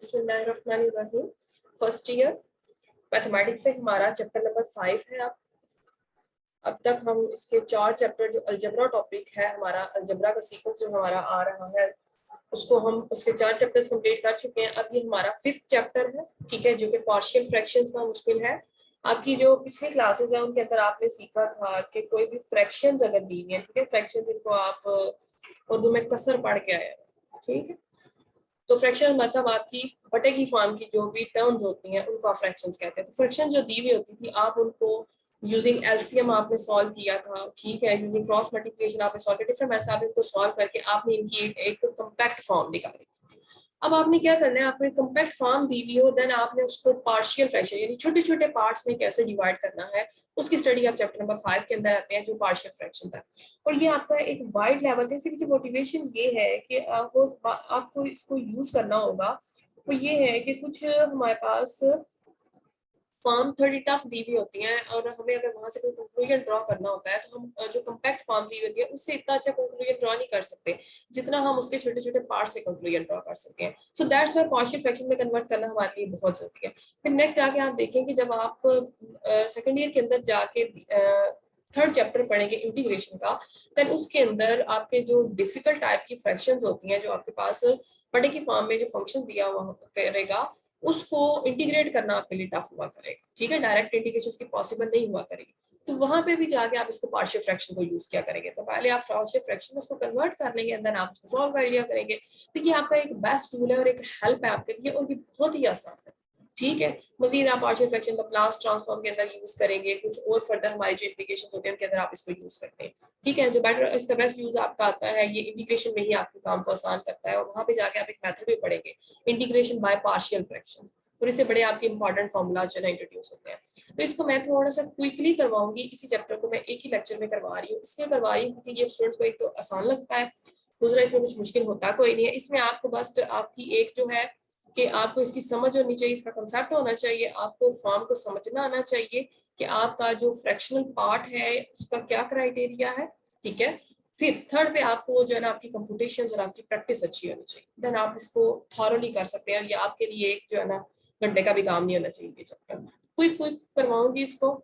बिस्मिल्लाहिर्रहमानिर्रहीम। First year mathematics से हमारा चैप्टर नंबर 5 है। अब तक हम इसके 4 चैप्टर जो अलजबरा टॉपिक है हमारा, अलजबरा का सीक्वेंस जो हमारा आ रहा है उसको हम उसके 4 चैप्टर्स कंप्लीट कर चुके हैं। अब ये हमारा 5th चैप्टर है, ठीक है, जो कि पार्शियल फ्रैक्शंस का मुश्किल है। आपकी जो पिछली क्लासेस है उनके अंदर आपने सीखा था कि कोई भी फ्रैक्शंस अगर दी हुई है, ठीक है, फ्रैक्शन जिनको आप उर्दू में कसर पढ़ के आए, ठीक है, तो फ्रैक्शन मतलब आपकी बटे की फॉर्म की जो भी टर्म्स होती हैं उनको आप फ्रैक्शंस कहते हैं। तो फ्रैक्शन जो दी हुई होती थी आप उनको यूजिंग एलसीएम आपने सॉल्व किया था, ठीक है, यूजिंग क्रॉस मल्टीप्लिकेशन आपने सॉल्व किया, डिफरेंट मैथ्स आप इनको सॉल्व करके आपने इनकी एक कॉम्पैक्ट फॉर्म निकाली। अब आपने क्या करना है, आपने कॉम्पैक्ट फॉर्म दी हुई हो, देन आपने उसको पार्शियल फ्रैक्शन यानी छोटे छोटे पार्ट्स में कैसे डिवाइड करना है उसकी स्टडी आप चैप्टर नंबर 5 के अंदर आते हैं, जो पार्शियल फ्रैक्शन है। और ये आपका एक वाइड लेवल है। इसके पीछे मोटिवेशन ये है कि आपको इसको यूज करना होगा। तो ये है कि कुछ हमारे पास फॉर्म थोड़ी टफ दी हुई होती हैं और हमें अगर वहां से कोई कंक्लूजन ड्रॉ करना होता है तो हम जो कॉम्पैक्ट फॉर्म दी हुई होती है उससे इतना अच्छा कंक्लूजन ड्रॉ नहीं कर सकते जितना हम उसके छोटे छोटे पार्ट से कंक्लूजन ड्रॉ कर सकते हैं। So that's why partial fraction में कन्वर्ट करना हमारे लिए बहुत जरूरी है। फिर नेक्स्ट जाके आप देखें कि जब आप सेकेंड ईयर के अंदर जाके थर्ड चैप्टर पढ़ेंगे इंटीग्रेशन का, देन उसके अंदर आपके जो डिफिकल्ट टाइप की फ्रैक्शंस होती हैं, जो आपके पास बड़े की फॉर्म में जो फंक्शन दिया हुआ करेगा उसको इंटीग्रेट करना आपके लिए टफ हुआ करेगा, ठीक है, डायरेक्ट इंटीग्रेशन की पॉसिबल नहीं हुआ करेगी। तो वहां पे भी जाके आप इसको पार्शियल फ्रैक्शन को यूज किया करेंगे। तो पहले आप पार्शियल फ्रैक्शन में उसको कन्वर्ट कर लेंगे, देन आप उसको सॉल्व कर लिया करेंगे। तो ये आपका एक बेस्ट टूल है और एक हेल्प है आपके लिए, और ये बहुत ही आसान है, ठीक है। मजीद आप पार्शियल फ्रैक्शन लाप्लास ट्रांसफॉर्म के अंदर यूज करेंगे, कुछ और फर्दर हमारी जो एप्लीकेशन होते हैं उनके अंदर आप इसको यूज करते हैं, ठीक है। जो बेटर इसका बेस्ट यूज आपका आता है ये इंटीग्रेशन में ही आपके काम को आसान करता है, और वहां पे जाके आप एक मेथड भी पढ़ेंगे, इंटीग्रेशन बाय पार्शियल फ्रैक्शन, और इससे बड़े आपके इंपॉर्टेंट फॉर्मूला जो है इंट्रोड्यूस होते हैं। तो इसको मैं थोड़ा सा क्विकली करवाऊंगी, इसी चैप्टर को मैं एक ही लेक्चर में करवा रही हूँ। इसलिए करवा रही हूँ क्योंकि ये स्टूडेंट्स को एक तो आसान लगता है, दूसरा इसमें कुछ मुश्किल होता कोई नहीं है। इसमें आपको बस आपकी एक जो है कि आपको इसकी समझ होनी चाहिए, इसका कंसेप्ट होना चाहिए, आपको फॉर्म को समझना आना चाहिए कि आपका जो फ्रैक्शनल पार्ट है उसका क्या क्राइटेरिया है, ठीक है। फिर थर्ड पे आपको जो है ना आपकी कंप्यूटेशन और आपकी प्रैक्टिस अच्छी होनी चाहिए, देन आप इसको थॉरोली कर सकते हैं। ये आपके लिए एक जो है ना घंटे का भी काम नहीं होना चाहिए। चैप्टर क्विक क्विक करवाऊंगी इसको,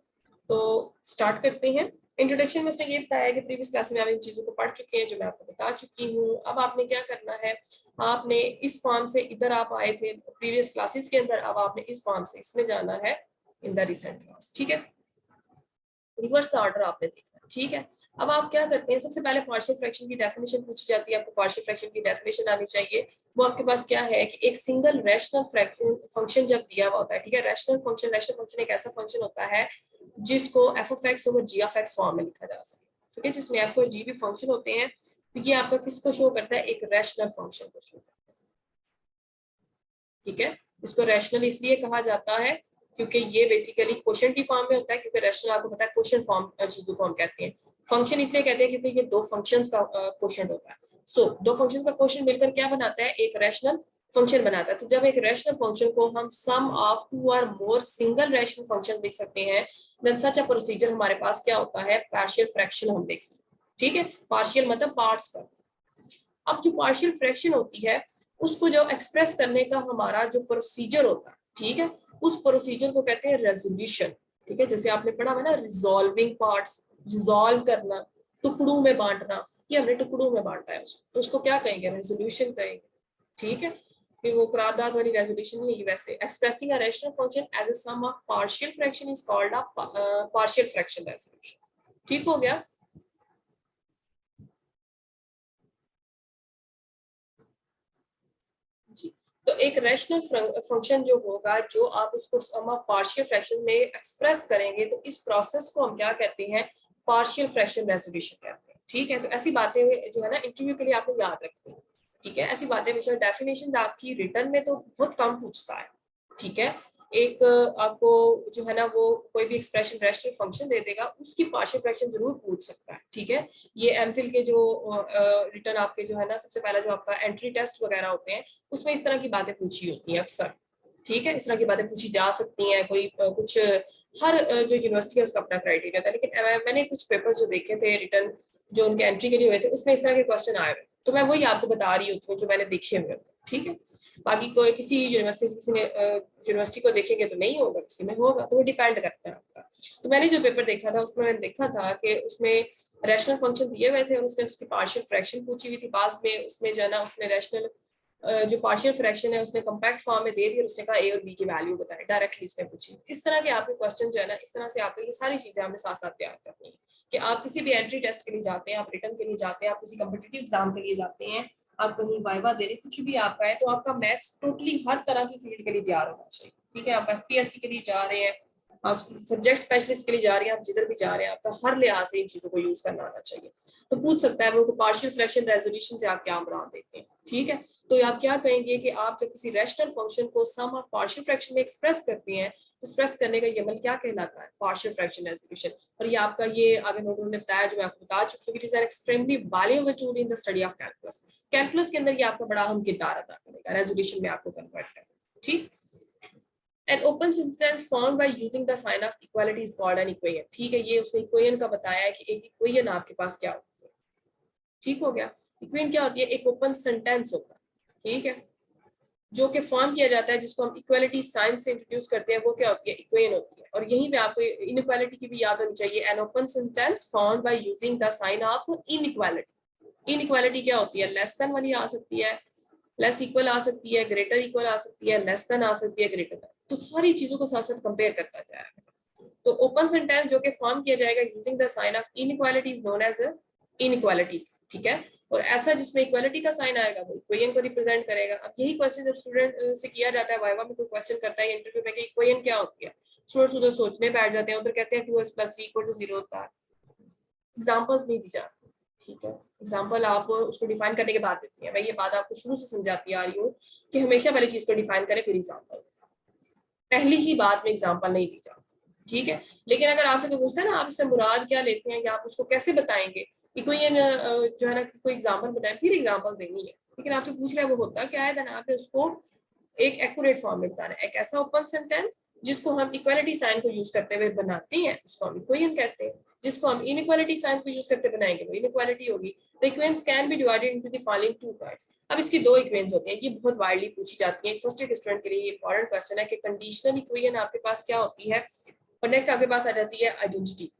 तो स्टार्ट करते हैं। इंट्रोडक्शन में इसने ये बताया कि प्रीवियस क्लास में आप इन चीजों को पढ़ चुके हैं जो मैं आपको बता चुकी हूँ। अब आपने क्या करना है, आपने इस फॉर्म से इधर आप आए थे प्रीवियस क्लासेस के अंदर, अब आपने इस फॉर्म से इसमें जाना है इन द रिसेंट क्लास, ठीक है। रिवर्स ऑर्डर आपने देखना, ठीक है। अब आप क्या करते हैं, सबसे पहले पार्शियल फ्रैक्शन की डेफिनेशन पूछी जाती है, आपको पार्शियल फ्रैक्शन की डेफिनेशन आनी चाहिए। वो आपके पास क्या है कि एक सिंगल रैशनल फंक्शन जब दिया हुआ होता है, ठीक है, रैशनल फंक्शन एक ऐसा फंक्शन होता है जिसको f of x over g of x form में लिखा जा सके, ठीक है, जिसमें एफ और जी भी फंक्शन होते हैं। तो ये आपका किसको शो करता है, एक रैशनल फंक्शन को शो करता है, ठीक है। इसको रैशनल इसलिए कहा जाता है क्योंकि ये बेसिकली क्वेश्चन की फॉर्म में होता है, क्योंकि रैशनल आपको पता है क्वेश्चन फॉर्म चीजों को हम कहते हैं। फंक्शन इसलिए कहते हैं क्योंकि ये दो फंक्शंस का क्वेश्चन होता है। सो दो फंक्शंस का क्वेश्चन मिलकर क्या बनाता है, एक रैशनल फंक्शन बनाता है। तो जब एक रैशनल फंक्शन को हम सम ऑफ टू और मोर सिंगल रैशनल फंक्शन देख सकते हैं, देन सच अ प्रोसीजर हमारे पास क्या होता है, पार्शियल फ्रैक्शन हम देखेंगे, ठीक है। पार्शियल मतलब पार्ट्स का। अब जो पार्शियल फ्रैक्शन होती है उसको जो एक्सप्रेस करने का हमारा जो प्रोसीजर होता है, ठीक है, उस प्रोसीजर को कहते हैं रेजोल्यूशन, ठीक है। जैसे आपने पढ़ा है ना, रिजॉल्विंग पार्ट्स, रिजॉल्व करना, टुकड़ों में बांटना, ये हमने टुकड़ों में बांटा है तो उसको क्या कहेंगे, रेजोल्यूशन कहेंगे, ठीक है। फिर वो करारदाद वाली रेजोल्यूशन नहीं है, वैसे expressing a rational function as a sum of partial fraction is called a partial fraction resolution, ठीक हो गया। जी, तो एक रैशनल फंक्शन जो होगा, जो आप उसको सम ऑफ पार्शियल फ्रैक्शन में एक्सप्रेस करेंगे, तो इस प्रोसेस को हम क्या कहते हैं, पार्शियल फ्रैक्शन रेजोल्यूशन कहते हैं, ठीक है। तो ऐसी बातें जो है ना इंटरव्यू के लिए आपको याद रखनी है, ठीक है। ऐसी बातें विषय डेफिनेशन आपकी रिटर्न में तो बहुत कम पूछता है, ठीक है। एक आपको जो है ना वो कोई भी एक्सप्रेशन रैशनल फंक्शन दे देगा, उसकी पार्शियल फ्रैक्शन जरूर पूछ सकता है, ठीक है। ये एमफिल के जो रिटर्न आपके जो है ना, सबसे पहला जो आपका एंट्री टेस्ट वगैरह होते हैं उसमें इस तरह की बातें पूछी होती हैं अक्सर, ठीक है। इस तरह की बातें पूछी जा सकती हैं। कोई कुछ हर जो यूनिवर्सिटी है उसका अपना क्राइटेरिया था, लेकिन मैंने कुछ पेपर जो देखे थे रिटर्न जो उनके एंट्री के लिए हुए थे उसमें इस तरह के क्वेश्चन आए हुए, तो मैं वही आपको बता रही हूँ जो मैंने देखे हुए। ठीक है। बाकी कोई किसी यूनिवर्सिटी ने यूनिवर्सिटी को देखेंगे तो नहीं होगा, किसी में होगा, तो वो डिपेंड करता है आपका। तो मैंने जो पेपर देखा था उसमें मैंने देखा था कि उसमें रैशनल फंक्शन दिए हुए थे और उसमें उसकी पार्शियल फ्रैक्शन पूछी हुई थी पास में, उसमें जो है ना उसने रैशनल जो पार्शियल फ्रैक्शन है उसने कम्पैक्ट फॉर्म में दे दी और उसने कहा ए और बी की वैल्यू बताए, डायरेक्टली उसने पूछी। इस तरह के आपके क्वेश्चन जो है ना, इस तरह से आपको ये सारी चीजें आपने साथ साथ तैयार करनी है कि आप किसी भी एंट्री टेस्ट के लिए जाते हैं, आप रिटर्न के लिए जाते हैं, आप किसी कम्पिटिटिव एग्जाम के लिए जाते हैं, आप कहीं वाइवा दे रहे, कुछ भी आपका है, तो आपका मैथ्स टोटली हर तरह की फील्ड के लिए तैयार होना चाहिए। ठीक है, आप एफपीएससी के लिए जा रहे हैं, आप सब्जेक्ट स्पेशलिस्ट के लिए जा रहे हैं, आप जिधर भी जा रहे हैं, आपका हर लिहाज से इन चीजों को यूज करना आना चाहिए। तो पूछ सकता है वो पार्शियल फ्रैक्शन रेजोल्यूशन से आप क्या मुराद देते हैं। ठीक है, तो आप क्या कहेंगे कि आप जब किसी रैशनल फंक्शन को सम ऑफ पार्शियल फ्रैक्शन में एक्सप्रेस करते हैं, एक्सप्रेस करने का ये अमल क्या कहलाता है, पार्शियल फ्रैक्शन रेजोल्यूशन। और ये आपका ये आगे नोट ने बताया जो मैं आपको बता चुकी हूँ, it is an extremely valuable tool in the study of calculus. Calculus के अंदर ये आपका बड़ा अहम किरदार अदा करेगा, रेजोल्यूशन में आपको कन्वर्ट करना। ठीक, an open sentence formed by using the sign of equality is called an equation। ठीक है, ये उसने इक्वेशन का बताया है कि एक इक्वेशन आपके पास क्या होती है। ठीक हो गया, इक्वेशन क्या होती है, एक ओपन सेंटेंस होता है, ठीक है, जो कि फॉर्म किया जाता है, जिसको हम इक्वालिटी साइन से इंट्रोड्यूस करते हैं, वो क्या होती है, इक्वेशन होती है। और यहीं पे आपको इनइक्वालिटी की भी याद होनी चाहिए, an open sentence formed by using the sign of inequality. Inequality क्या होती है, लेस देन वाली आ सकती है, लेस इक्वल आ सकती है, ग्रेटर इक्वल आ सकती है, लेस देन आ सकती है, ग्रेटर देन, तो सारी चीजों को साथ साथ कंपेयर करता जाएगा। तो ओपन सेंटेंस जो कि फॉर्म किया जाएगा using the sign of inequality is known as inequality. ठीक है, और ऐसा जिसमें इक्वालिटी का साइन आएगा वो इक्वेशन को रिप्रेजेंट करेगा। अब यही क्वेश्चन जब स्टूडेंट से किया जाता है, वाइवा में कोई क्वेश्चन करता है इंटरव्यू में कि इक्वेशन क्या होती है, स्टूडेंट्स उधर सोचने बैठ जाते हैं, उधर कहते हैं 2x + 3 = 0 होता है, एग्जांपल्स नहीं दी जाती। ठीक है, एग्जांपल आप उसको डिफाइन करने के बाद देती है। मैं ये बात आपको शुरू से समझाती आ रही हूँ कि हमेशा पहले चीज को डिफाइन करें फिर एग्जांपल, पहली ही बात में एग्जांपल नहीं दी जाती। ठीक है, लेकिन अगर आपसे कोई पूछता है ना आप इससे मुराद क्या लेते हैं या आप उसको कैसे बताएंगे, इक्वेशन जो है ना कोई एग्जांपल बताएं, फिर एग्जांपल देनी है। लेकिन आपसे पूछ रहा है वो होता क्या है, देन आपने उसको एक एक्यूरेट फॉर्म में बताना है। एक ऐसा ओपन सेंटेंस जिसको हम इक्वालिटी साइन को यूज करते हुए बनाते हैं उसको हम इक्वेशन कहते हैं, जिसको हम इनइक्वालिटी साइन को यूज करते बनाएंगे वो इनइक्वालिटी होगी। The equations can be divided into the following two parts. अब इसकी दो इक्वेशंस होती हैं, ये बहुत वाइडली पूछी जाती है, फर्स्ट ईयर स्टूडेंट के लिए इंपॉर्टेंट क्वेश्चन है कि कंडीशनल इक्वेशन आपके पास क्या होती है, और नेक्स्ट आपके पास आ जाती है आइडेंटिटी।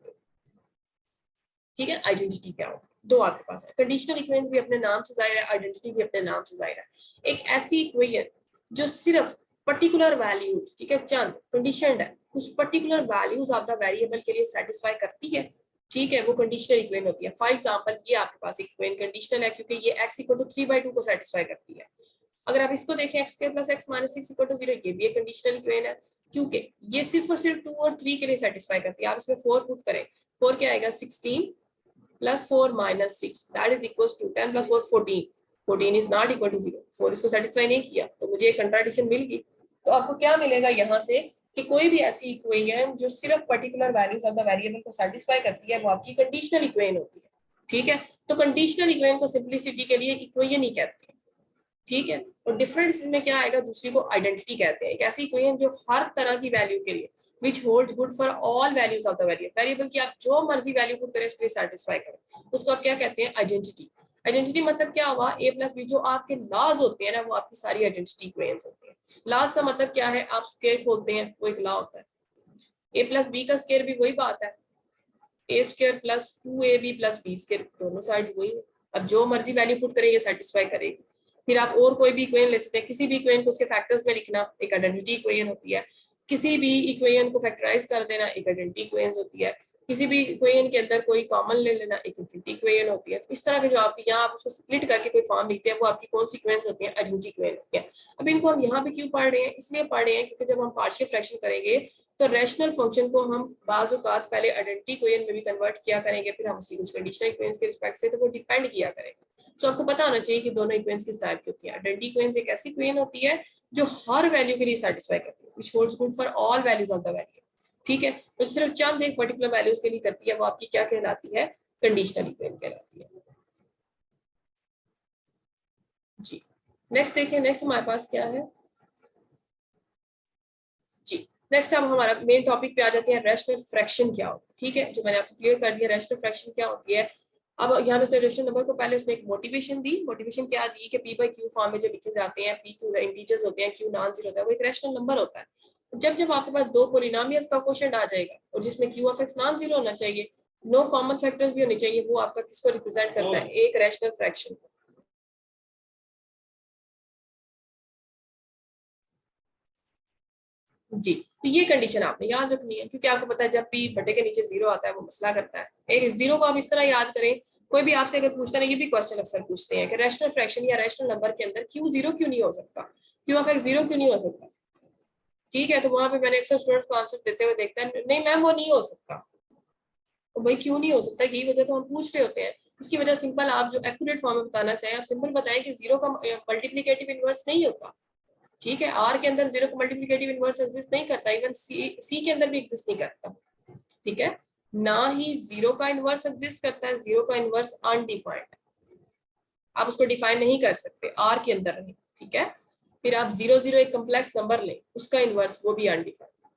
ठीक है, आइडेंटिटी क्या होती है, दो आपके पास है, कंडीशनल इक्वेशन भी अपने नाम से जाहिर है, आइडेंटिटी भी अपने नाम से जाहिर है। एक ऐसी इक्वेशन जो सिर्फ पर्टिकुलर वैल्यूज, ठीक है, चंद कंडीशनड है, कुछ particular values of the variable के लिए सेटिस्फाई करती है, ठीक है, वो कंडीशनल इक्वेशन होती है। फॉर एग्जांपल ये आपके पास इक्वेशन कंडीशनल है क्योंकि ये x = 3/2 को सेटिस्फाई करती है। अगर आप इसको देखें x² + x - 6 = 0, ये भी एक कंडीशनल इक्वेशन है क्योंकि ये सिर्फ और सिर्फ 2 और 3 के लिए सेटिस्फाई करती है। आप इसमें 4 पुट करें, 4 क्या आएगा, 16 + 4 - 6 that is equals to 10 + 4 14। 14 is not equal to 0, 4 इसको सेटिस्फाई नहीं किया तो मुझे एक कंट्राडिक्शन मिल गई। तो आपको क्या मिलेगा यहाँ से कि कोई भी ऐसी इक्वेशन जो सिर्फ particular values of the variable को सेटिस्फाई करती है वो आपकी कंडीशनल इक्वेशन होती है। ठीक है, तो कंडीशनल इक्वेशन को सिंपलिसिटी के लिए इक्वेशन ही कहते हैं। ठीक है, और डिफरेंस में क्या आएगा, दूसरी को आइडेंटिटी कहते हैं। एक ऐसी इक्वेशन जो हर तरह की वैल्यू के लिए which holds good for all values of the variable की आप जो मर्जी वैल्यू पुट करें उसके सेटिस्फाई करें, उसको आप क्या कहते हैं, आइडेंटिटी। आइडेंटिटी मतलब क्या हुआ, a + b जो आपके लॉज होते हैं ना वो आपकी सारी आइडेंटिटी इक्वेशंस होती हैं। लॉज का मतलब क्या है, आप स्क्वायर खोलते हैं वो एक लॉ होता है, a + b का स्क्वायर भी वही बात है, a² + 2ab + b स्क्वायर, दोनों साइड्स वही है। अब जो मर्जी वैल्यू पुट करें ये सेटिस्फाई करेगी। फिर आप और कोई भी इक्वेशन ले सकते हैं, किसी भी इक्वेशन को उसके फैक्टर्स में लिखना एक आइडेंटिटी इक्वेशन होती है, किसी भी इक्वेशन को फैक्टराइज कर देना एक आइडेंटिटी इक्वेशन होती है, किसी भी इक्वेशन के अंदर कोई कॉमन ले लेना एक आइडेंटिटी इक्वेशन होती है। तो इस तरह के जो आप यहाँ आप उसको स्प्लिट करके कोई फॉर्म लिखते हैं वो आपकी कौन सी इक्वेशन होती है, आइडेंटिटी इक्वेशन होती है। अब इनको हम यहाँ पे क्यों पढ़ रहे हैं, इसलिए पढ़ रहे हैं क्योंकि जब हम पार्शियल फ्रैक्शन करेंगे तो रैशनल फंक्शन को हम बाज़ औक़ात पहले आइडेंटिटी इक्वेशन में भी कन्वर्ट किया करेंगे, फिर हम उसकी कुछ कंडीशनल इक्वेशंस के रिस्पेक्ट से तो वो डिपेंड किया करेगा। तो आपको पता होना चाहिए कि दोनों इक्वेशंस किस टाइप की होती है। आइडेंटिटी इक्वेशन एक ऐसी इक्वेशन होती है जो हर वैल्यू के लिए सेटिस्फाई करती है, which holds good for all values of the variable। ठीक है, तो सिर्फ चंद एक पर्टिकुलर वैल्यूज के लिए करती है वो आपकी क्या कहलाती है, कंडीशनल इक्वेशन कहलाती है। जी नेक्स्ट देखिए, नेक्स्ट हमारे पास क्या है जी, नेक्स्ट अब हमारा मेन टॉपिक पे आ जाते हैं, रैशनल फ्रैक्शन क्या होता है। ठीक है, जो मैंने आपको क्लियर कर दिया, रैशनल फ्रैक्शन क्या होती है, अब यहाँ पे उसने रेशनल नंबर को पहले उसने एक मोटिवेशन दी। मोटिवेशन क्या दी कि पी बाई क्यू फॉर्म में जो लिखे जाते हैं, पी क्यू इंटीजर्स होते हैं, क्यू नॉन जीरो होता है, वो एक रैशनल नंबर होता है। जब जब आपके पास दो पॉलिनोमियल्स का क्वेश्चन आ जाएगा और जिसमें Q of x non zero होना चाहिए, नो कॉमन फैक्टर्स भी होने चाहिए, वो आपका किसको रिप्रेजेंट करता है? एक रैशनल फ्रैक्शन। जी, तो ये कंडीशन आपने याद रखनी है, क्योंकि आपको पता है जब पी बटे के नीचे जीरो आता है वो मसला करता है। एक जीरो को आप इस तरह याद करें, कोई भी आपसे अगर पूछता है, ये भी क्वेश्चन अक्सर पूछते हैं कि रैशनल फ्रैक्शन या रैशनल नंबर के अंदर क्यू जीरो क्यों नहीं हो सकता, क्यू ऑफ एक्स जीरो क्यों नहीं हो सकता। ठीक है, तो वहां पे मैंने अक्सर स्टूडेंट को आंसर देते हुए देखता है, नहीं मैम वो नहीं हो सकता। तो भाई क्यों नहीं हो सकता, यही वजह तो हम पूछ रहे होते हैं। उसकी वजह सिंपल, आप जो एक्यूरेट फॉर्म में बताना चाहें, आप सिंपल बताएं कि जीरो का मल्टीप्लीकेटिव इनवर्स नहीं होता। ठीक है, आर के अंदर जीरो का मल्टीप्लिकेटिव इनवर्स एग्जिस्ट नहीं करता, इवन सी के अंदर भी एग्जिस्ट नहीं करता। ठीक है, ना ही जीरो का इनवर्स एग्जिस्ट करता है, जीरो का इनवर्स अनडिफाइंड है, आप उसको डिफाइन नहीं कर सकते आर के अंदर नहीं। ठीक है, फिर आप जीरो जीरो एक कम्प्लेक्स नंबर लें, उसका इनवर्स वो भी अनडिफाइंड।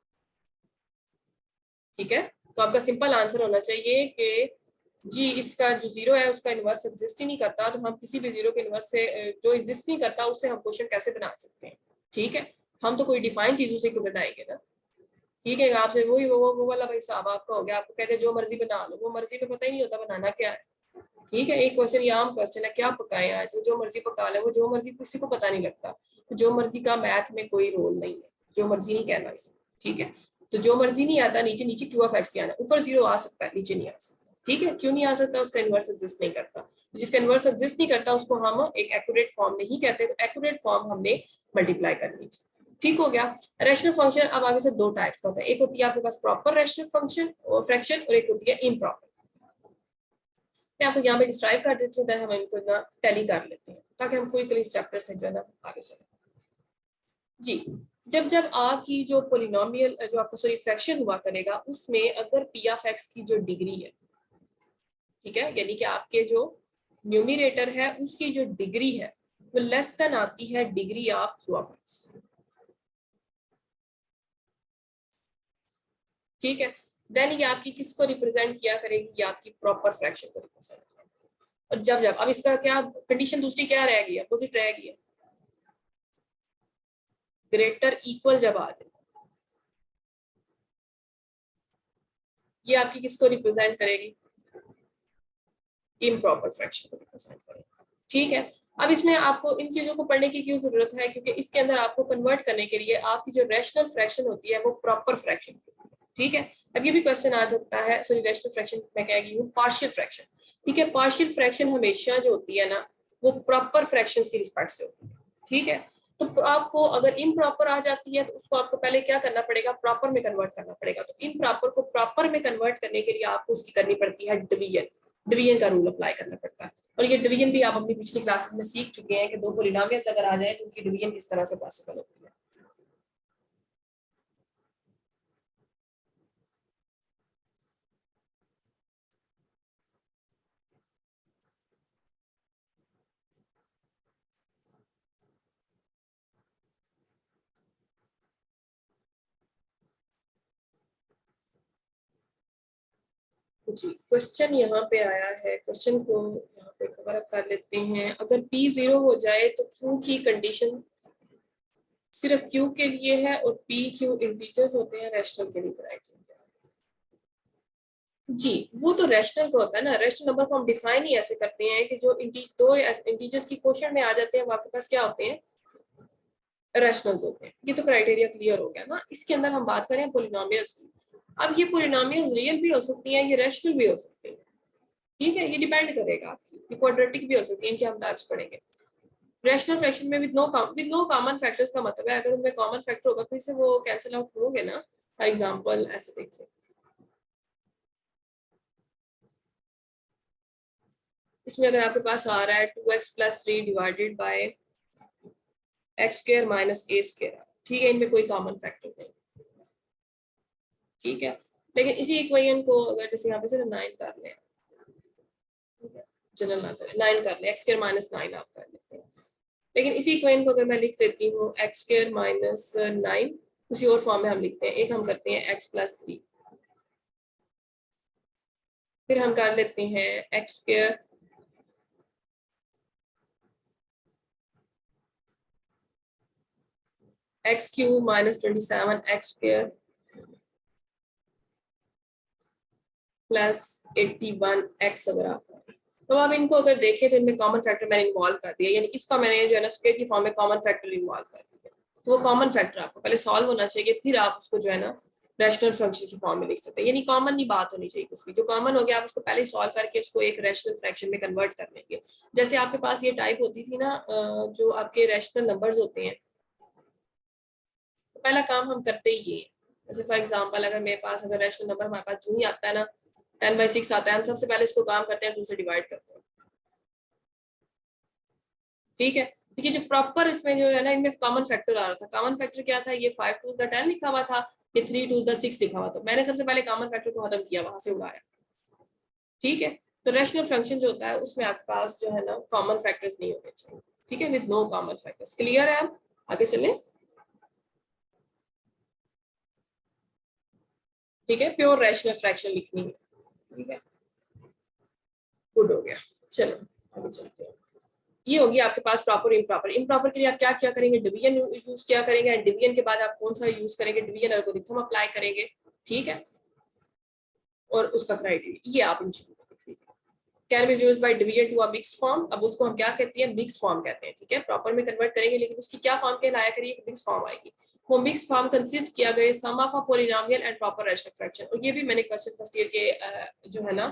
ठीक है, तो आपका सिंपल आंसर होना चाहिए कि जी इसका जो जीरो है उसका इनवर्स एग्जिस्ट ही नहीं करता, तो हम किसी भी जीरो के इनवर्स से जो एग्जिस्ट नहीं करता उससे हम क्वेश्चन कैसे बना सकते हैं। ठीक है, हम तो कोई डिफाइन चीजों से क्यों बनाएंगे ना। ठीक है, आपसे वही वो वाला भाई साहब आपका हो गया, आपको कहते हैं जो मर्जी बना लो, वो मर्जी में पता ही नहीं होता बनाना क्या है। ठीक है, एक क्वेश्चन ये आम क्वेश्चन है, क्या पकाए आज, तो जो मर्जी पका ले, वो जो मर्जी किसी को पता नहीं लगता। तो जो मर्जी का मैथ में कोई रोल नहीं है, जो मर्जी नहीं कहना इसमें। ठीक है, तो जो मर्जी नहीं आता, नीचे नीचे क्यू ऑफ एक्स आना, ऊपर जीरो आ सकता है, नीचे नहीं आ सकता। ठीक है, क्यों नहीं आ सकता, उसका इनवर्स एग्जिस्ट नहीं करता। जिसका इनवर्स एग्जिस्ट नहीं करता उसको हम एक एक्यूरेट फॉर्म नहीं कहते, तो एक्यूरेट फॉर्म हमने मल्टीप्लाई करनी थी। ठीक हो गया। रैशनल फंक्शन अब आगे से दो टाइप्स का होता है, एक होती है आपके पास प्रॉपर रैशनल फंक्शन और फ्रैक्शन, और एक होती है इम्प्रॉपर। मैं आपको यहाँ पे डिस्क्राइब कर देती हूँ, देन हम इनको ना टैली कर लेते हैं ताकि हम क्विकली इस चैप्टर से जो है ना आगे चले। जी, जब जब आपकी जो पोलिनोमियल जो आपका सॉरी फ्रैक्शन हुआ करेगा, उसमें अगर पी ऑफ एक्स की जो डिग्री है, ठीक है, यानी कि आपके जो न्यूमिरेटर है उसकी जो डिग्री है वो लेस देन आती है degree of Q of x. ठीक है, देन ये आपकी किसको रिप्रेजेंट किया करेगी, ये आपकी प्रॉपर फ्रैक्शन को रिप्रेजेंट करेगी। और जब जब अब इसका क्या कंडीशन दूसरी क्या रहेगी, अपोजिट रहेगी, ग्रेटर इक्वल जब आ जाए, ये आपकी किसको रिप्रेजेंट करेगी, इम्प्रॉपर फ्रैक्शन को रिप्रेजेंट करेगी। ठीक है, अब इसमें आपको इन चीजों को पढ़ने की क्यों जरूरत है, क्योंकि इसके अंदर आपको कन्वर्ट करने के लिए आपकी जो रैशनल फ्रैक्शन होती है वो प्रॉपर फ्रैक्शन। ठीक है, अब ये भी क्वेश्चन आ सकता है, सॉरी रैशनल फ्रैक्शन मैं कह गई हूँ पार्शियल फ्रैक्शन। ठीक है, पार्शियल फ्रैक्शन हमेशा जो होती है ना वो प्रॉपर फ्रैक्शन की रिस्पेक्ट से होती है। ठीक है, तो आपको अगर इम्प्रॉपर आ जाती है तो उसको आपको पहले क्या करना पड़ेगा, प्रॉपर में कन्वर्ट करना पड़ेगा। तो इम्प्रॉपर को प्रॉपर में कन्वर्ट करने के लिए आपको उसकी करनी पड़ती है डिवीजन, डिवीजन का रूल अप्लाई करना पड़ता है। और ये डिवीजन भी आप अपनी पिछली क्लासेस में सीख चुके हैं कि दो पॉलिनोमियल्स अगर आ जाए तो उनकी डिवीजन किस तरह से पॉसिबल होती है। जी, क्वेश्चन यहाँ पे आया है, क्वेश्चन को यहाँ पे कवर अप कर लेते हैं। अगर P जीरो हो जाए तो Q की कंडीशन सिर्फ Q के लिए है और P Q इंटीजर्स होते हैं, रैशनल के लिए क्राइटेरिया। जी, वो तो रैशनल का होता है ना, रैशनल नंबर को हम डिफाइन ही ऐसे करते हैं कि जो दो इंटीजर्स की क्वोशिएंट में आ जाते हैं वो आपके पास क्या होते हैं, रैशनल्स होते हैं। ये तो क्राइटेरिया क्लियर हो गया ना। इसके अंदर हम बात करें पॉलिनोमियल्स की। अब ये पॉलिनोमियल्स रियल भी हो सकती हैं, ये रैशनल भी हो सकती है। ठीक है, ये डिपेंड करेगा आपकी, क्वाड्रेटिक भी हो सकती है, इनके हम टाइप्स पढ़ेंगे। रैशनल फ्रैक्शन में विद नो कॉमन फैक्टर्स का मतलब है अगर उनमें कॉमन फैक्टर होगा फिर से वो कैंसिल आउट होंगे ना। फॉर एग्जांपल ऐसे देखिए, इसमें अगर आपके पास आ रहा है 2x + 3 divided by x² - a², ठीक है, इनमें कोई कॉमन फैक्टर नहीं। ठीक है, लेकिन इसी इक्वेशन को अगर जैसे यहाँ पे चलो 9 कर लें, जनरल ना करें, 9 कर लें, x² - 9 आप कर लेते हैं। लेकिन इसी इक्वेशन को अगर मैं लिख देती हूँ x² - 9, उसी और फॉर्म में हम लिखते हैं, एक हम करते हैं x + 3। फिर हम कर लेते हैं x square x cube minus 27 x square plus 81 x. अगर आप तो अब इनको अगर देखें तो इनमें कॉमन फैक्टर मैंने इन्वॉल्व कर दिया, यानी इसका मैंने जो है ना स्क्वायर की फॉर्म में कॉमन फैक्टर इन्वॉल्व कर दिया। तो वो कॉमन फैक्टर आपको पहले सॉल्व होना चाहिए, फिर आप उसको जो है ना रैशनल फंक्शन की फॉर्म में लिख सकते हैं। यानी कॉमन नहीं बात होनी चाहिए कुछ भी, जो कॉमन हो गया आप उसको पहले सॉल्व करके उसको एक रैशनल फ्रैक्शन में कन्वर्ट कर लेंगे। जैसे आपके पास ये टाइप होती थी ना, जो आपके रैशनल नंबर्स होते हैं, तो पहला काम हम करते ही ये। जैसे फॉर एग्जांपल अगर मेरे पास अगर रैशनल नंबर हमारे पास जो ही आता है ना 10/6 आता है, हम सबसे पहले इसको काम करते हैं 2 से डिवाइड करते हैं। ठीक है, देखिए जो प्रॉपर इसमें जो है ना इनमें कॉमन फैक्टर आ रहा था। कॉमन फैक्टर क्या था, ये 5 टू द 10 लिखा हुआ था, ये 3 टू द 6 लिखा हुआ था। मैंने सबसे पहले कॉमन फैक्टर को खत्म किया, वहां से उड़ाया। ठीक है, तो रैशनल फंक्शन जो होता है उसमें आपके पास जो है ना कॉमन फैक्टर्स नहीं होने चाहिए। ठीक है, with no common factors. Clear है? आप आगे चले। ठीक है, प्योर रैशनल फ्रैक्शन लिखनी है। ठीक है, गुड हो गया। चलो आगे चलते हैं। ये होगी आपके पास प्रॉपर इम्प्रॉपर। इम्प्रॉपर के लिए आप क्या क्या करेंगे, डिवीजन यूज क्या करेंगे, एंड डिवीजन के बाद आप कौन सा यूज करेंगे, डिवीजन एल्गोरिथम अप्लाई करेंगे। ठीक है, और उसका क्राइटेरिया ये आप इन चीजों को देख लीजिए। Can be used by division to a mixed form. अब उसको हम क्या कहते हैं, मिक्स्ड फॉर्म कहते हैं। ठीक है, प्रॉपर में कन्वर्ट करेंगे लेकिन उसकी क्या फॉर्म कहलाया करिए, मिक्स्ड फॉर्म आएगी। वो मिक्स्ड फॉर्म कंसिस्ट किया गया sum of a polynomial and proper rational fraction. और ये भी मैंने क्वेश्चन फर्स्ट ईयर के जो है ना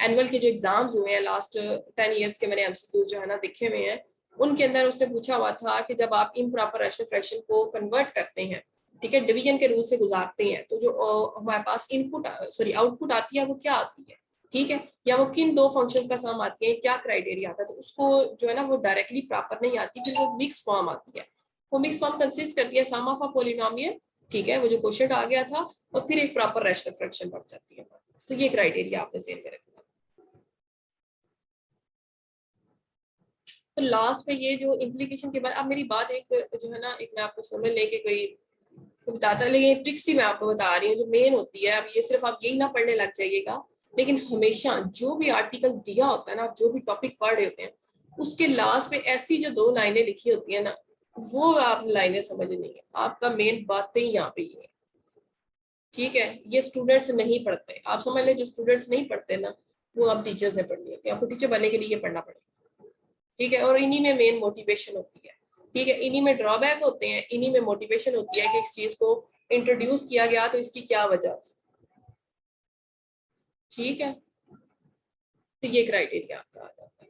एनुअल के जो एग्जाम्स हुए हैं लास्ट 10 ईयर्स के, मैंने एमसीक्यू जो है ना देखे हुए हैं, उनके अंदर उसने पूछा हुआ था कि जब आप इम्प्रॉपर रैशनल फ्रैक्शन को कन्वर्ट करते हैं, ठीक है, डिवीजन के रूल से गुजारते हैं, तो जो हमारे पास इनपुट सॉरी आउटपुट आती है वो क्या आती है। ठीक है, या वो किन दो फंक्शंस का सम आती है, क्या क्राइटेरिया आता है। तो उसको जो है ना वो डायरेक्टली प्रॉपर नहीं आती, फिर वो मिक्स फॉर्म आती है। वो मिक्स फॉर्म कंसिस्ट करती है सम ऑफ अ पॉलिनोमियल, ठीक है, वो जो क्वेश्चन आ गया था, और फिर एक प्रॉपर रैशनल फ्रैक्शन बन जाती है। तो ये क्राइटेरिया आपने सेम कर रखना। तो लास्ट में ये जो इम्प्लीकेशन के बाद, अब मेरी बात एक जो है ना एक मैं आपको समझ लेके कोई बताता, लेकिन ट्रिक्स ही मैं आपको बता रही हूँ जो मेन होती है। अब ये सिर्फ आप यही ना पढ़ने लग जाइएगा, लेकिन हमेशा जो भी आर्टिकल दिया होता है ना, जो भी टॉपिक पढ़ रहे होते हैं, उसके लास्ट में ऐसी जो 2 लाइनें लिखी होती है ना, वो आप लाइनें समझनी है। आपका मेन बातें ही यहाँ पे ये है। ठीक है, ये स्टूडेंट्स नहीं पढ़ते। आप समझ लें जो स्टूडेंट्स नहीं पढ़ते ना, वो आप टीचर्स ने पढ़नी है। आपको टीचर बनने के लिए ये पढ़ना पड़ेगा। ठीक है, और इन्हीं में मेन मोटिवेशन होती है। ठीक है, इन्हीं में ड्रॉबैक होते हैं, इन्हीं में मोटिवेशन होती है कि इस चीज को इंट्रोड्यूस किया गया तो इसकी क्या वजह। ठीक है, तो ये क्राइटेरिया आपका आ जाता है।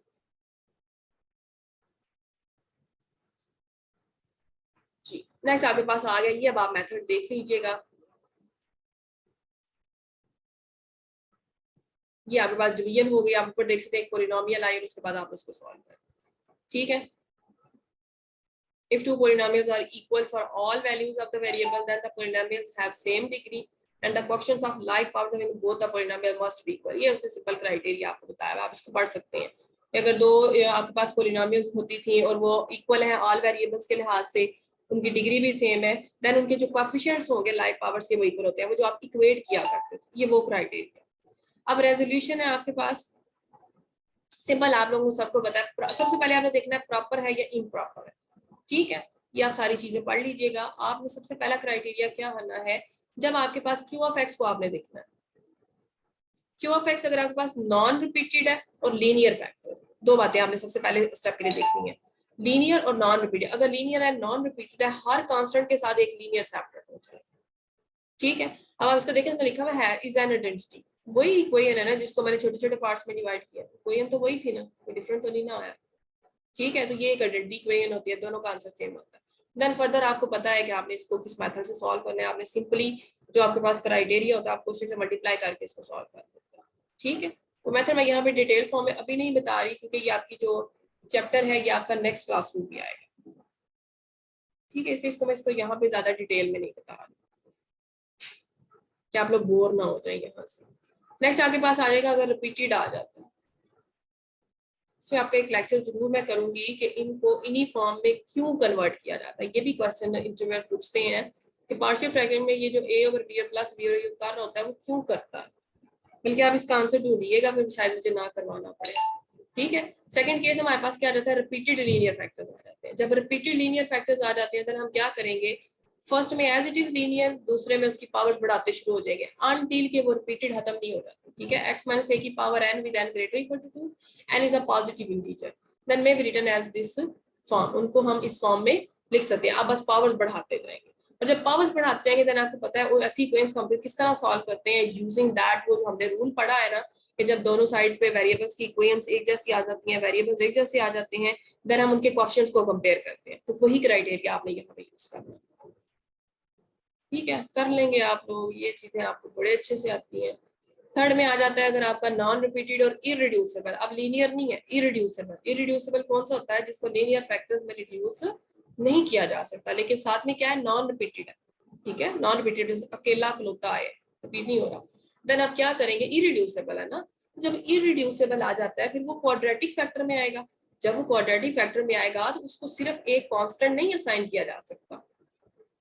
जी, नेक्स्ट आपके पास आ गया ये। अब आप मेथड देख लीजिएगा। ये आपके पास डिवीजन हो गई, आप ऊपर देख सकते हैं एक पॉलिनोमियल आई, उसके बाद आप उसको सॉल्व करें। ठीक है, if two polynomials are equal for all values of the variable, then the polynomials have same degree and the coefficients of like powers in both the polynomial must be equal। ये उसने simple criteria आपको बताया, आप इसको पढ़ सकते हैं। अगर दो आपके पास पोलिनोमियल्स होती थी और वो इक्वल है ऑल वेरिएबल्स के लिहाज से, उनकी डिग्री भी सेम है, देन उनके जो कोएफिशिएंट्स होंगे लाइक पावर्स के वो इक्वल होते हैं, वो जो आप इक्वेट किया करते थे, ये वो क्राइटेरिया। अब रेजोल्यूशन है आपके पास सिंपल, आप लोगों को सबको पता है। सबसे पहले आपने देखना है प्रॉपर है या इम्प्रॉपर है। ठीक है, ये आप सारी चीजें पढ़ लीजिएगा। आपने सबसे पहला क्राइटेरिया क्या करना है, जब आपके पास क्यू ऑफ एक्स को आपने देखना है। क्यू ऑफ एक्स अगर आपके पास नॉन रिपीटेड है और लीनियर फैक्टर, दो बातें आपने सबसे पहले स्टेप के लिए देखनी है, लीनियर और नॉन रिपीटेड। अगर लीनियर है नॉन रिपीटेड है, हर कांस्टेंट के साथ एक लीनियर सेपरेट हो जाए। ठीक है, अब आप इसको देखें तो लिखा हुआ है इज एन आइडेंटिटी, वही इक्वेशन है ना जिसको मैंने छोटे छोटे पार्ट्स में डिवाइड किया। इक्वेशन तो वही थी ना, कोई डिफरेंट तो नहीं ना आया। ठीक है, तो ये एक आइडेंटिटी इक्वेशन होती है, दोनों का आंसर सेम होता है। देन फर्दर आपको पता है कि आपने इसको किस मेथड से सॉल्व करना है। आपने सिंपली जो आपके पास क्राइटेरिया होता है आप क्वेश्चन से मल्टीप्लाई करके इसको सॉल्व कर देते हैं। ठीक है, तो मेथड मैं यहाँ पे डिटेल फॉर्म में अभी नहीं बता रही, क्योंकि ये आपकी जो चैप्टर है ये आपका नेक्स्ट क्लास में भी आएगा। ठीक है, इसलिए इसको मैं इसको यहाँ पे ज्यादा डिटेल में नहीं बता रही कि आप लोग बोर ना हो जाए यहाँ से। नेक्स्ट आपके पास आ जाएगा अगर रिपीटेड आ जाता है, इसमें आपका एक लेक्चर जरूर मैं करूंगी कि इनको इन्हीं फॉर्म में क्यों कन्वर्ट किया जाता है। ये भी क्वेश्चन इंटरव्यूअर पूछते हैं कि पार्शियल फ्रैक्शन में ये जो a over b plus b कर रहा होता है वो क्यों करता है। बल्कि आप इसका आंसर ढूंढिएगा, फिर शायद मुझे ना करवाना पड़े। ठीक है, सेकंड केस हमारे पास क्या आ जाता है, रिपीटेड लीनियर फैक्टर्स आ जाते हैं। जब रिपीटेड लीनियर फैक्टर्स आ जाते हैं तो हम क्या करेंगे, फर्स्ट में एज इट इज लीनियर, दूसरे में उसकी पावर्स बढ़ाते शुरू हो जाएंगे अनटिल के वो रिपीटेड खत्म नहीं हो जाते। ठीक है, x माइनस ए की power n with n greater equal to 2, n is a positive integer, then may be written as this form. उनको हम इस फॉर्म में लिख सकते हैं, आप बस पावर्स बढ़ाते जाएंगे। और जब पावर्स बढ़ाते जाएंगे देन आपको पता है वो ऐसी इक्वेशंस को हम किस तरह सॉल्व करते हैं, यूजिंग दैट, वो जो हमने रूल पढ़ा है ना, कि जब दोनों साइड्स पे वेरिएबल्स की इक्वेशंस एक जैसी आ जाती हैं, वेरिएबल्स एक जैसे आ जाते हैं, देन हम उनके कोएफिशिएंट्स को कंपेयर करते हैं। तो वही क्राइटेरिया आपने यहाँ पे यूज करना है। ठीक है, कर लेंगे आप लोग, ये चीजें आपको बड़े अच्छे से आती हैं। थर्ड में आ जाता है अगर आपका नॉन रिपीटेड और इरिड्यूसिबल, अब लीनियर नहीं है, इरिड्यूसिबल। इरिड्यूसिबल कौन सा होता है, जिसको लीनियर फैक्टर्स में रिड्यूस नहीं किया जा सकता, लेकिन साथ में क्या है, नॉन रिपीटेड है। ठीक है, नॉन रिपीटेड अकेला खलोता है, रिपीट नहीं हो रहा। देन आप क्या करेंगे, इरिड्यूसिबल है ना, जब इरिड्यूसिबल आ जाता है फिर वो क्वाड्रेटिक फैक्टर में आएगा। जब वो क्वाड्रेटिक फैक्टर में आएगा तो उसको सिर्फ एक कांस्टेंट नहीं असाइन किया जा सकता।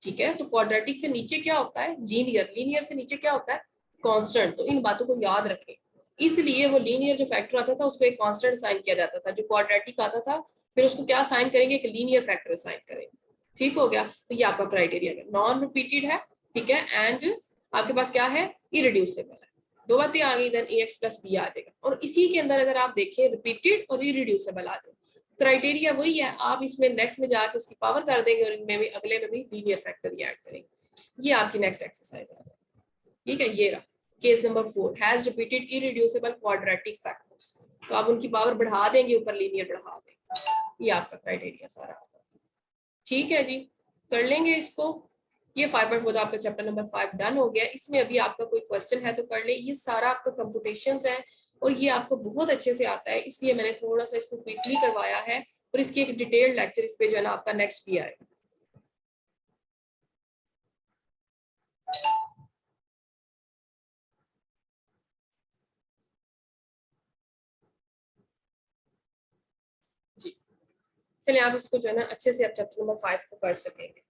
ठीक है, तो क्वाड्रेटिक से नीचे क्या होता है, लीनियर, लीनियर से नीचे क्या होता है, कांस्टेंट। तो इन बातों को याद रखें। इसलिए वो लीनियर जो फैक्टर आता था उसको एक कांस्टेंट साइन किया जाता था, जो क्वाड्रेटिक आता था फिर उसको क्या साइन करेंगे, एक लीनियर फैक्टर साइन करेंगे। ठीक हो गया, तो ये आपका क्राइटेरिया है, नॉन रिपीटेड है। ठीक है, एंड आपके पास क्या है, इरिड्यूसिबल है। दो बातें आ गई, देन ax प्लस बी आ जाएगा। और इसी के अंदर अगर आप देखें रिपीटेड और इरिड्यूसिबल आ जाए, क्राइटेरिया वही है, आप इसमें नेक्स्ट में जाके उसकी पावर कर देंगे और इनमें भी अगले में भी लीनियर फैक्टर ही ऐड करेंगे। ये आपकी नेक्स्ट एक्सरसाइज आ जाएगी। ठीक है, ये रहा case number 4, has repeated irreducible quadratic factors. तो आप उनकी पावर बढ़ा देंगे, ऊपर लीनियर बढ़ा देंगे। ये आपका क्राइटेरिया सारा। ठीक है जी, कर लेंगे इसको। ये 5.4 आपका चैप्टर नंबर 5 डन हो गया। इसमें अभी आपका कोई क्वेश्चन है तो कर ले, ये सारा आपका कंप्यूटेशंस है और ये आपको बहुत अच्छे से आता है, इसलिए मैंने थोड़ा सा इसको क्विकली करवाया है। और इसकी एक डिटेल्ड लेक्चर इस पे जो है ना आपका नेक्स्ट भी आएगा। जी, चलिए आप इसको जो है ना अच्छे से आप चैप्टर नंबर 5 को कर सकेंगे।